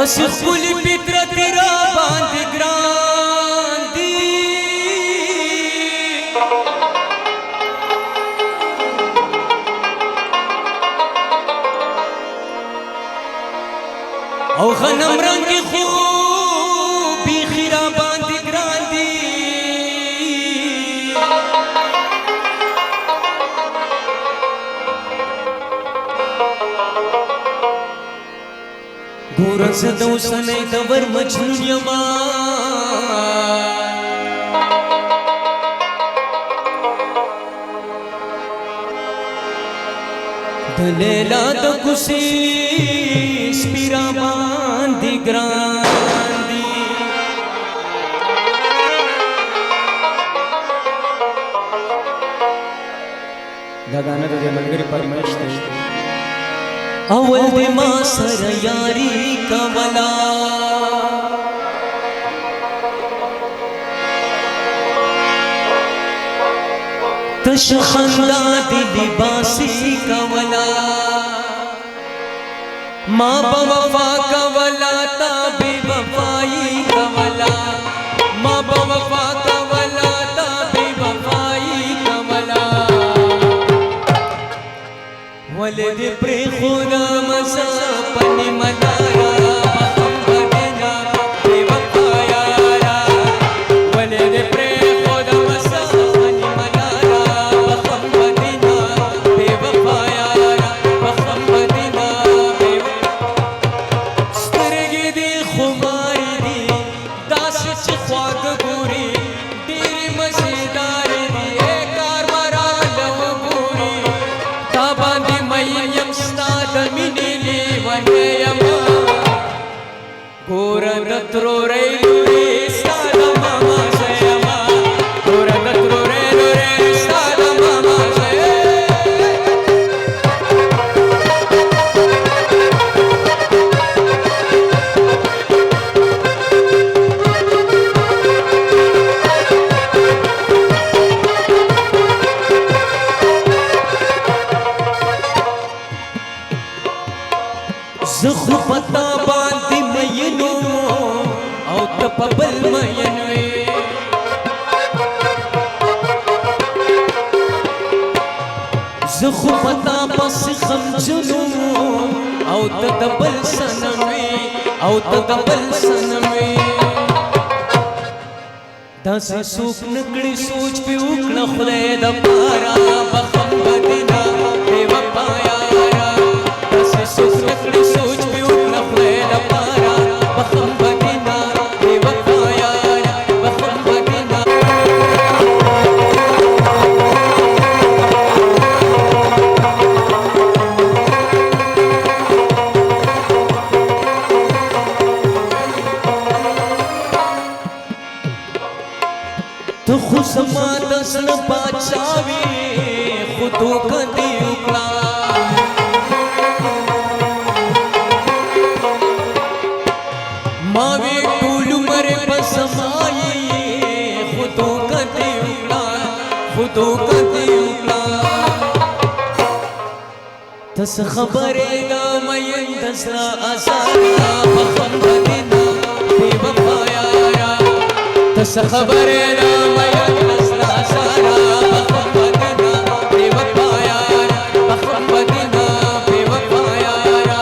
बस कुल पित्र तेरा बांध ग्रांदी او غنم رنگ خوبی خیرا باندھ گراندی گورن زدو سنے دور مجنون یما دلیلا دا کسی سپیرا باندی گراندی دا گانا دا ملګری فرمایش دی اول دی ما سر یاری کولا تش خندا دی لباسی کولا ما بوفا کولا تا بے وفائی کولا ما بوفا کولا تا بے وفائی کولا ولد پر خدا مسا پنی ملارا محمدنا بے وفایا را ولد پر خدا مسا پنی ملارا محمدنا بے وفایا را محمدنا بے سترگی دی خماری دی داس چخواگ گوری دیر مزیدار دی کار مرا لو گوری تابان دی میم ستاد منی لیوانی یما گورا نترو ریلو ری ستاد ماما سیما گورا نترو ریلو ری ستاد ماما سیما زخو پتا باندی مینو او تپبل مینوی زخو پتا پس خمجنو او تدبل سنوی او تدبل سنوی داسی سوک نکڑی سوچ پی اکڑا خلے دا پارا بخم بدنا بے وپایا را داسی سوک نکڑی سوچ پی اکڑا خلے دا پارا بخم بدنا بے وپایا را بخم بدنا تو خود زما دسن باچاوی خودو کدی اکلا ماوی ٹولو مرے بسمائی خودو کدی اکلا خودو کدی اکلا تس خبرے گا مین دسنا آسانا بخم بدنا بے وفایا را تس خبرے گا مین دسنا آسانا بخم بدنا بے وفایا را بخم بدنا بے وفایا را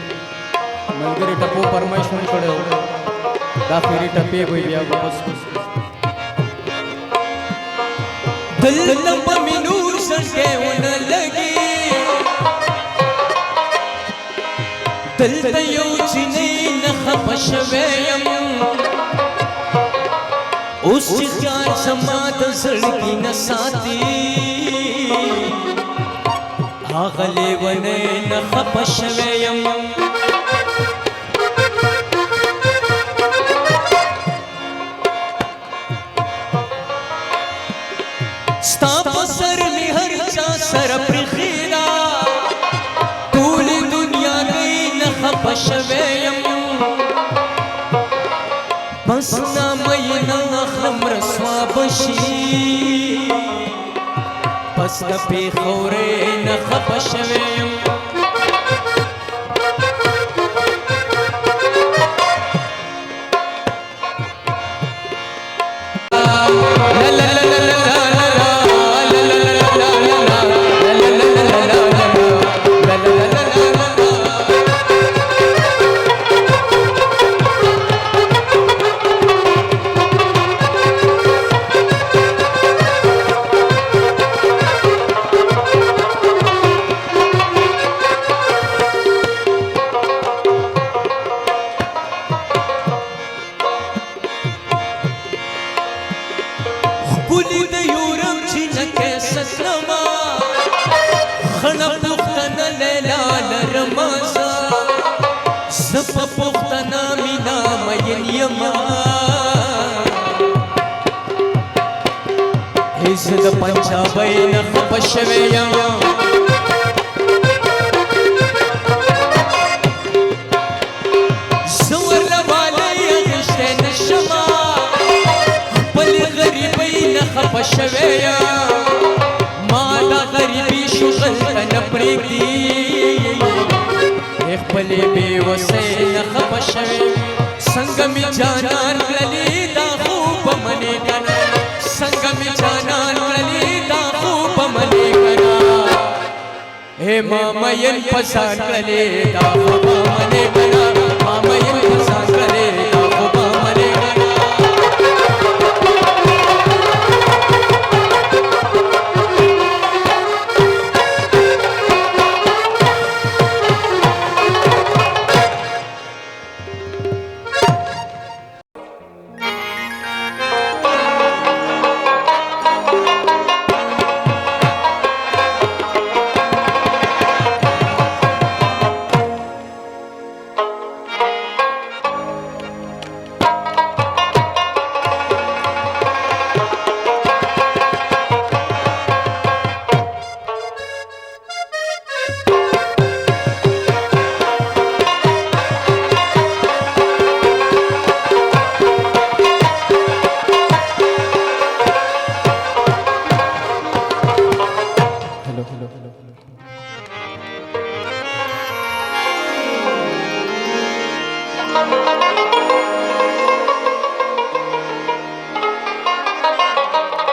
मलगरी टप्पू परमेश्वर कड़े दा फेरी टप्पे कोई बिया वापस दिल नंब मिनूर सके उन लगी दिल तयो चिने न खपशवेयम उस ख्याल समात सड़की न साथी هاغلی ونی نخپ شویم ستا پسر می هر چا سر پرخیدا طول دنیا گئی نخپ شویم بس نامی ناخلم رسوا بشی بس نپی خوری نخپ شویم خنا پختنا لیلا لرمازا زپ پختنا مینا مین یما ایز د پنجابی نخپ شویم زور لوالی غشت نشما پل غریبی نخپ شویم خپلې بې وسۍ نه خفه شوې څنګه مې جانان کړلې دا خوب منې کنه څنګه مې جانان کړلې دا خوب منې کنه اے ما مین پسان کړلې دا خوب منې کنه